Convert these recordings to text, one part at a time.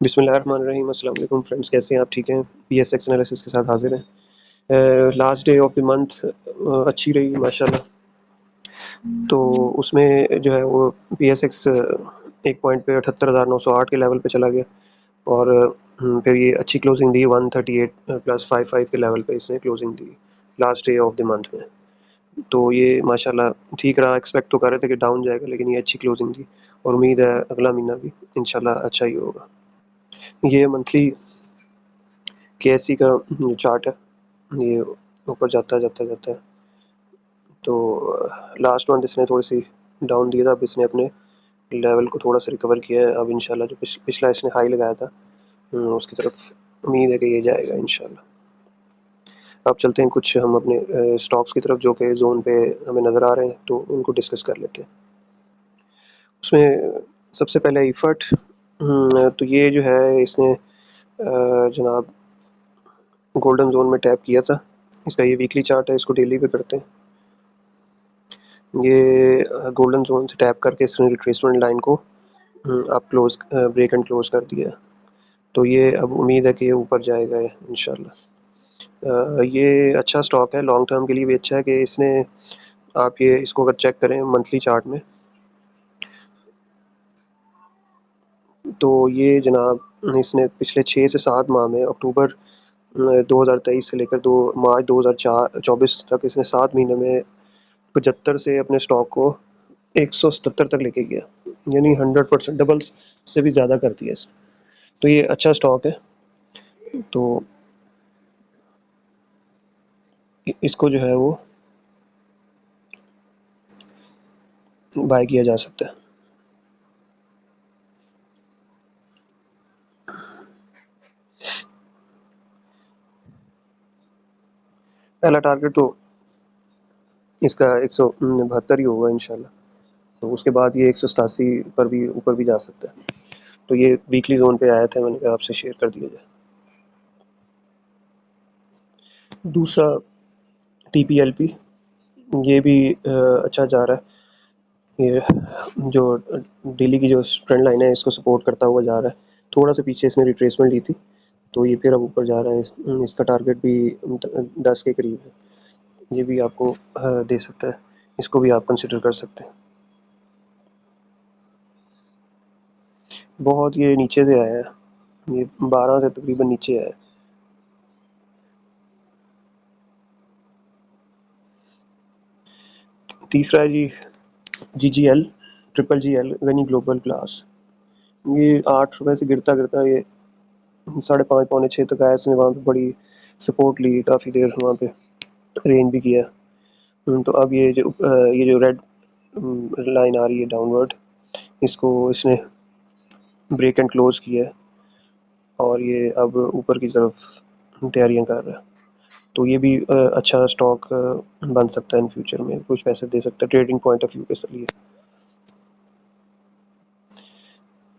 बिस्मिल्लाहिर्रहमानिर्रहीम। अस्सलाम वालेकुम फ्रेंड्स, कैसे हैं आप? ठीक हैं? पीएसएक्स एनालिसिस के साथ हाजिर हैं। Last day of the month अच्छी रही माशाल्लाह। तो उसमें जो है वो पीएसएक्स एक पॉइंट पे 78,908 के लेवल पे चला गया और फिर ये अच्छी क्लोजिंग दी 138+55 के लेवल पे इसने closing the last day of the month में। तो ये माशाल्लाह ठीक रहा। एक्सपेक्ट तो कर रहे थे कि डाउन जाएगा, लेकिन ये अच्छी क्लोजिंग दी और उम्मीद है अगला महीना भी इंशाल्लाह अच्छा ही होगा। ये मंथली केएससी का जो चार्ट है, ये ऊपर जाता जाता जाता है। तो लास्ट मंथ इसने थोड़ी सी डाउन दिया था, अब इसने अपने लेवल को थोड़ा सा रिकवर किया है। अब इंशाल्लाह जो पिछला इसने हाई लगाया था उसकी तरफ उम्मीद है कि ये जाएगा इंशाल्लाह। अब चलते हैं कुछ हम अपने स्टॉक्स की तरफ जो कि जोन पे हमें नज़र आ रहे हैं, तो उनको डिस्कस कर लेते हैं। उसमें सबसे पहले इफर्ट, तो ये जो है इसने जनाब गोल्डन जोन में टैप किया था। इसका ये वीकली चार्ट है, इसको डेली पे करते हैं। ये गोल्डन जोन से टैप करके इसने रिट्रेसमेंट लाइन को आप क्लोज ब्रेक एंड क्लोज कर दिया। तो ये अब उम्मीद है कि ये ऊपर जाएगा इंशाल्लाह। ये अच्छा स्टॉक है, लॉन्ग टर्म के लिए भी अच्छा है कि इसने आप ये इसको अगर चेक करें मंथली चार्ट में, तो ये जनाब इसने पिछले 6 से 7 माह में अक्टूबर 2023 से लेकर 2 मार्च 2024 तक इसने 7 महीने में 75 से अपने स्टॉक को 177 तक लेके गया, यानी 100% डबल से भी ज़्यादा कर दिया इसने। तो ये अच्छा स्टॉक है, तो इसको जो है वो बाय किया जा सकता है। पहला टारगेट तो इसका 172 ही होगा इंशाल्लाह। तो उसके बाद ये 187 पर भी ऊपर भी जा सकता है। तो ये वीकली जोन पे आया था, मैंने कहा आपसे शेयर कर दिया जाए। दूसरा टीपीएलपी, ये भी अच्छा जा रहा है। ये जो डेली की जो ट्रेंड लाइन है इसको सपोर्ट करता हुआ जा रहा है। थोड़ा सा पीछे इसने रिट्रेसमेंट ली थी, तो ये फिर अब ऊपर जा रहा है। इसका टारगेट भी 10 के करीब है। ये भी आपको दे सकता है, इसको भी आप कंसिडर कर सकते हैं। बहुत ये नीचे से आया है, ये 12 से तकरीबन नीचे है। तीसरा है जी GGL, triple GL Gani global glass. ये 8 रुपये से गिरता गिरता ये 5.5 पौने 6 तक आया। इसने वहाँ पे बड़ी सपोर्ट ली, काफ़ी देर वहाँ पे रेंज भी किया। तो अब ये जो रेड लाइन आ रही है डाउनवर्ड, इसको इसने ब्रेक एंड क्लोज किया है और ये अब ऊपर की तरफ तैयारियां कर रहा है। तो ये भी अच्छा स्टॉक बन सकता है इन फ्यूचर में, कुछ पैसे दे सकता है ट्रेडिंग पॉइंट ऑफ व्यू के लिए।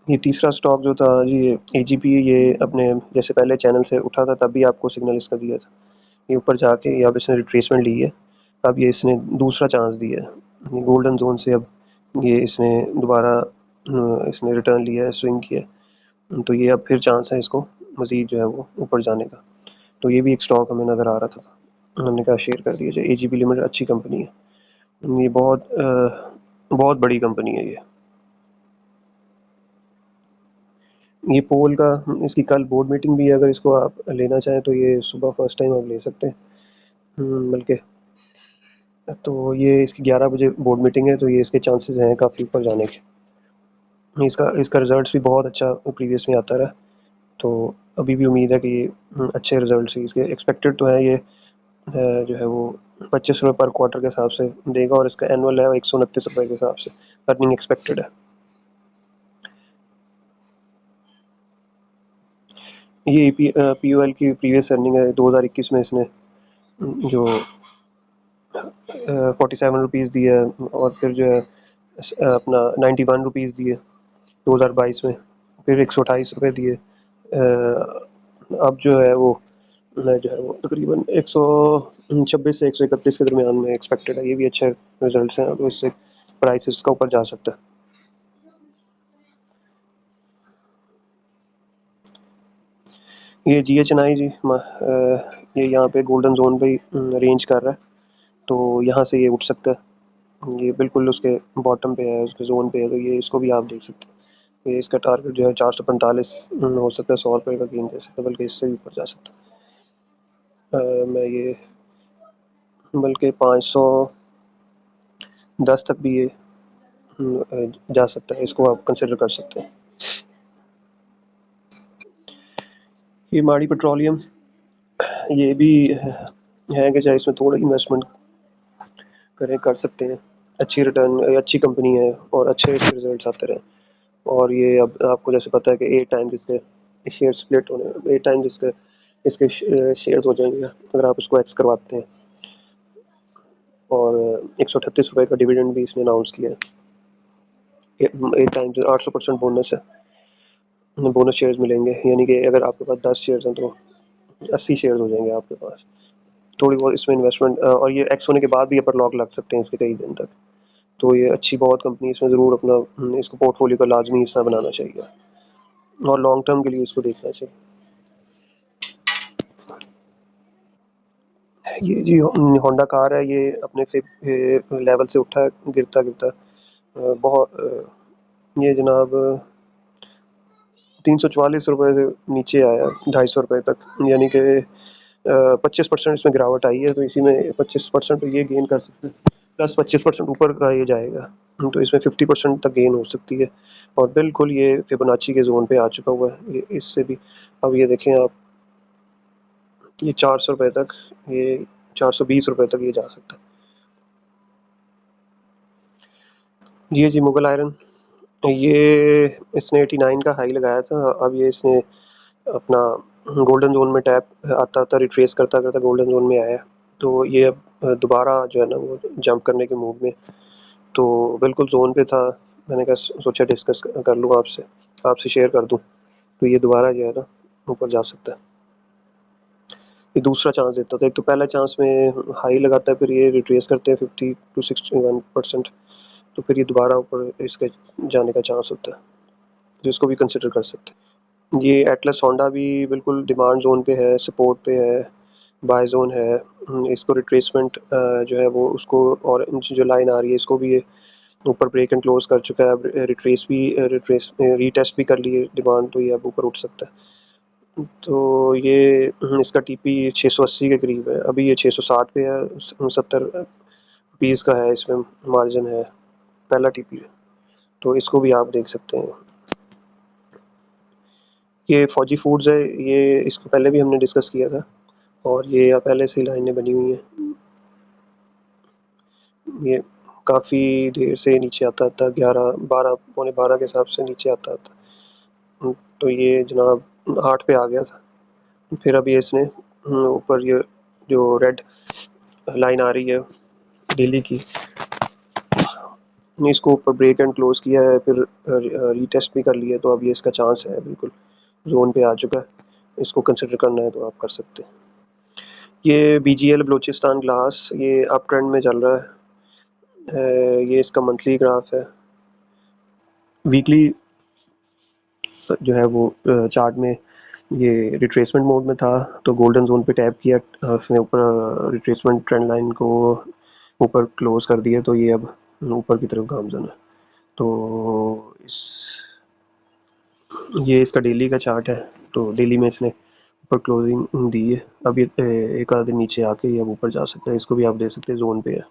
ये तीसरा स्टॉक जो था जी, AGP, ये अपने जैसे पहले चैनल से उठा था तब भी आपको सिग्नल इसका दिया था। ये ऊपर जाके अब इसने रिट्रेसमेंट ली है, अब ये इसने दूसरा चांस दिया है। ये गोल्डन जोन से अब ये इसने दोबारा इसने रिटर्न लिया है, स्विंग किया है। तो ये अब फिर चांस है इसको मज़ीद जो है वो ऊपर जाने का। तो ये भी एक स्टॉक हमें नज़र आ रहा था, हमने कहा शेयर कर दिया जाए। AGP लिमिटेड अच्छी कंपनी है, ये बहुत बड़ी कंपनी है ये पोल का। इसकी कल बोर्ड मीटिंग भी है, अगर इसको आप लेना चाहें तो ये सुबह फर्स्ट टाइम आप ले सकते हैं। बल्कि तो ये इसकी 11 बजे बोर्ड मीटिंग है, तो ये इसके चांसेस हैं काफ़ी ऊपर जाने के। इसका इसका रिजल्ट्स भी बहुत अच्छा प्रीवियस में आता रहा, तो अभी भी उम्मीद है कि ये अच्छे रिजल्ट्स इसके एक्सपेक्टेड तो है। ये जो है वो 25 रुपये पर क्वार्टर के हिसाब से देगा और इसका एनुअल है 129 रुपये के हिसाब से अर्निंग एक्सपेक्टेड है। ये POL की प्रीवियस अर्निंग है 2021 में इसने जो 47 रुपीज़ दी है, और फिर जो है अपना 91 रुपीज़ दिए 2022 में, फिर 128 रुपये दिए। अब जो है वो जो है वो तकरीबन 126 से 131 के दरमियान में एक्सपेक्टेड है। ये भी अच्छे रिजल्ट्स हैं, तो इससे प्राइस इसका ऊपर जा सकता है। ये GHNI जी ये यहाँ पे गोल्डन जोन पे रेंज कर रहा है, तो यहाँ से ये उठ सकता है। ये बिल्कुल उसके बॉटम पे है, उसके जोन पे है, तो ये इसको भी आप देख सकते हैं। ये इसका टारगेट जो है 445 हो सकता है, 100 रुपये का गेन दे सकता है, बल्कि इससे भी ऊपर जा सकता है। मैं ये बल्कि 510 तक भी ये जा सकता है, इसको आप कंसिडर कर सकते हैं। ये माड़ी पेट्रोलियम, ये भी है कि चाहे इसमें थोड़ा इन्वेस्टमेंट कर सकते हैं। अच्छी रिटर्न, अच्छी कंपनी है और अच्छे इसके रिजल्ट्स आते रहे। और ये अब आपको जैसे पता है कि 8 टाइम्स इसके शेयर स्प्लिट होने, 8 टाइम्स इसके इसके शेयर्स हो जाएंगे अगर आप इसको एक्स करवाते हैं। और 138 रुपये का डिविडेंड भी इसने अनाउंस किया है। 8 टाइम्स 800% बोनस है, बोनस शेयर्स मिलेंगे, यानी कि अगर आपके पास 10 शेयर्स हैं तो 80 शेयर्स हो जाएंगे आपके पास। थोड़ी बहुत इसमें इन्वेस्टमेंट, और ये एक्स होने के बाद भी अपर लॉक लग सकते हैं इसके कई दिन तक। तो ये अच्छी बहुत कंपनी, इसमें ज़रूर अपना इसको पोर्टफोलियो का लाजमी हिस्सा बनाना चाहिए और लॉन्ग टर्म के लिए इसको देखना चाहिए। ये जी होंडा कार है, ये अपने लेवल से उठा है गिरता गिरता बहुत ये जनाब 344 रुपये से नीचे आया 250 रुपये तक, यानी कि 25% इसमें गिरावट आई है। तो इसी में 25% तो ये गेन कर सकते हैं, प्लस 25% ऊपर का ये जाएगा, तो इसमें 50% तक गेन हो सकती है। और बिल्कुल ये फिबोनाची के जोन पे आ चुका हुआ है, ये इससे भी। अब ये देखें आप, ये 400 रुपये तक, ये 420 रुपये तक ये जा सकता है। ये जी मुगल आयरन, ये इसने 89 का हाई लगाया था, अब ये इसने अपना गोल्डन जोन में टैप आता आता रिट्रेस करता करता गोल्डन जोन में आया, तो ये अब दोबारा जो है ना वो जंप करने के मूव में। तो बिल्कुल जोन पे था, मैंने कहा सोचा डिस्कस कर लूँ आपसे, आपसे शेयर कर दूँ। तो ये दोबारा जो है ना ऊपर जा सकता है, ये दूसरा चांस देता था। एक तो पहला चांस में हाई लगाता है, फिर ये रिट्रेस करते हैं 50 to 61%, तो फिर ये दोबारा ऊपर इसके जाने का चांस होता है, तो इसको भी कंसिडर कर सकते हैं। ये एटलस होंडा भी बिल्कुल डिमांड जोन पे है, सपोर्ट पे है, बाय जोन है। इसको रिट्रेसमेंट जो है वो उसको, और जो लाइन आ रही है इसको भी ये ऊपर ब्रेक एंड क्लोज कर चुका है, रिट्रेस रीटेस्ट भी कर लिए डिमांड, तो ये अब ऊपर उठ सकता है। तो ये इसका टीपी 680 के करीब है, अभी ये 607 पे है, 70 रुपीज़ का है, इसमें मार्जिन है, पहला टीपी है, तो इसको भी आप देख सकते हैं। ये फौजी फूड्स है, ये इसको पहले भी हमने डिस्कस किया था, और ये पहले से ही लाइनें बनी हुई हैं। ये काफ़ी देर से नीचे आता था, 11 12 पौने 12 के हिसाब से नीचे आता था, तो ये जनाब 8 पे आ गया था। फिर अभी इसने ऊपर ये जो रेड लाइन आ रही है डेली की, ने इसको ऊपर ब्रेक एंड क्लोज किया है, फिर रीटेस्ट भी कर लिया, तो अब ये इसका चांस है, बिल्कुल जोन पे आ चुका है। इसको कंसिडर करना है तो आप कर सकते हैं। ये BGL बलूचिस्तान ग्लास, ये अप ट्रेंड में चल रहा है, ये इसका मंथली ग्राफ है। वीकली जो है वो चार्ट में ये रिट्रेसमेंट मोड में था, तो गोल्डन जोन पे टैप किया, उसने ऊपर रिट्रेसमेंट ट्रेंड लाइन को ऊपर क्लोज कर दिया, तो ये अब ऊपर की तरफ गामजन है। तो ये इसका डेली का चार्ट है, तो डेली में इसने ऊपर क्लोजिंग दी है, अब ये एक आधे दिन नीचे आके ये अब ऊपर जा सकता है, इसको भी आप देख सकते हैं, जोन पे है।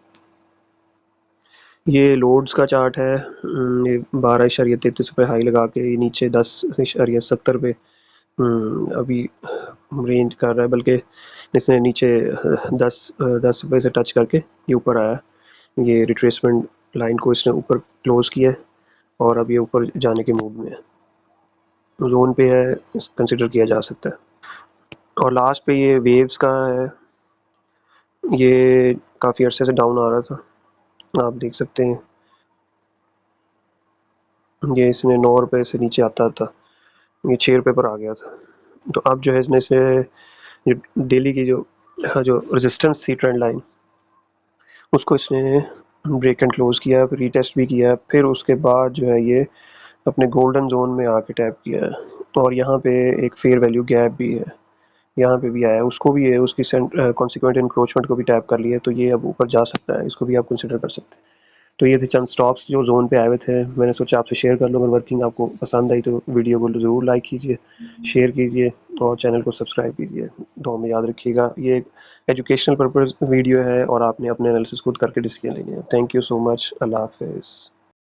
ये लोड्स का चार्ट है, ये 12.33 रुपये हाई लगा के ये नीचे 10.70 पे अभी रेंज कर रहा है, बल्कि इसने नीचे 10 रुपये से टच करके ये ऊपर आया। ये रिट्रेसमेंट लाइन को इसने ऊपर क्लोज किया है, और अब ये ऊपर जाने के मूड में है, जोन पे है, कंसिडर किया जा सकता है। और लास्ट पे ये वेव्स का है, ये काफ़ी अरसे से डाउन आ रहा था, आप देख सकते हैं। ये इसने 9 रुपये से नीचे आता था, ये 6 रुपये पर आ गया था, तो अब जो है इसने से डेली की जो रेजिस्टेंस थी ट्रेंड लाइन, उसको इसने ब्रेक एंड क्लोज किया, फिर रीटेस्ट भी किया, फिर उसके बाद जो है ये अपने गोल्डन जोन में आके टैप किया है, और यहाँ पे एक फेयर वैल्यू गैप भी है, यहाँ पे भी आया है, उसको भी है, उसकी कॉन्सिक्वेंट इंक्रोचमेंट को भी टैप कर लिया, तो ये अब ऊपर जा सकता है, इसको भी आप कंसिडर कर सकते हैं। तो ये थे चंद स्टॉक्स जो जोन पे आए हुए थे, मैंने सोचा आपसे शेयर कर लूँ। अगर वर्किंग आपको पसंद आई तो वीडियो को ज़रूर लाइक कीजिए, शेयर कीजिए और चैनल को सब्सक्राइब कीजिए। दुआ में याद रखिएगा, ये एक एजुकेशनल पर्पज़ वीडियो है और आपने अपने एनालिसिस खुद करके डिसीजन लेने हैं। Thank you so much. अल्लाह हाफ़िज़।